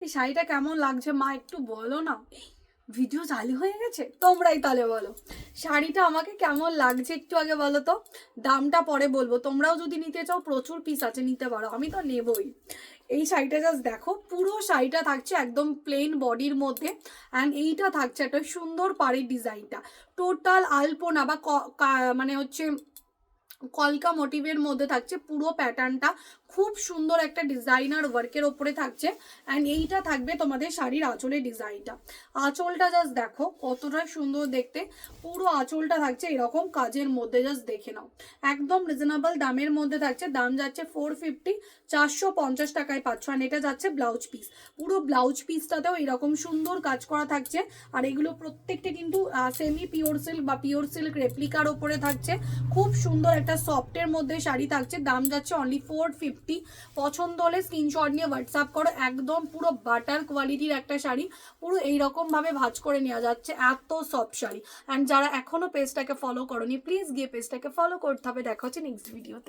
এই শাড়িটা কেমন লাগছে মা একটু বলো না। ভিডিও চালু হয়ে গেছে, তোমরাই তাহলে বলো শাড়িটা আমাকে কেমন লাগছে একটু আগে বলো তো। দামটা পরে বলবো, তোমরাও যদি নিতে চাও প্রচুর পিস আছে, নিতে পারো, আমি তো নেবই। এই শাড়িটা জাস্ট দেখো, পুরো শাড়িটা থাকছে একদম প্লেন বডির মধ্যে, অ্যান্ড এইটা থাকছে একটা সুন্দর পাড়ির ডিজাইনটা, টোটাল আলপনা বা মানে হচ্ছে কলকা মোটিভের মধ্যে থাকছে পুরো প্যাটার্নটা, খুব সুন্দর একটা ডিজাইনার ওয়ার্কের ওপরে থাকছে। অ্যান্ড এইটা থাকবে তোমাদের শাড়ির আঁচলের ডিজাইনটা, আঁচলটা জাস্ট দেখো কতটা সুন্দর দেখতে, পুরো আঁচলটা থাকছে এরকম কাজের মধ্যে, জাস্ট দেখে নাও। একদম রিজনেবল দামের মধ্যে থাকছে, দাম যাচ্ছে 450, 450 টাকায় পাচ্ছ। আর এটা যাচ্ছে ব্লাউজ পিস, পুরো ব্লাউজ পিসটাতেও এরকম সুন্দর কাজ করা থাকছে। আর এগুলো প্রত্যেকটা কিন্তু সেমি পিওর সিল্ক বা পিওর সিল্ক রেপ্লিকার ওপরে থাকছে, খুব সুন্দর একটা সফটের মধ্যে শাড়ি থাকছে, দাম যাচ্ছে অনলি 450। পছন্দ হলে স্ক্রিনশট নিয়ে হোয়াটসঅ্যাপ করো, একদম পুরো বাটার কোয়ালিটির একটা শাড়ি, পুরো এইরকম ভাবে ভাঁজ করে নেওয়া যাচ্ছে, এত সফট শাড়ি। অ্যান্ড যারা এখনো পেজটাকে ফলো করোনি প্লিজ গিয়ে পেজটাকে ফলো করতে হবে। দেখা হচ্ছে নেক্সট ভিডিওতে।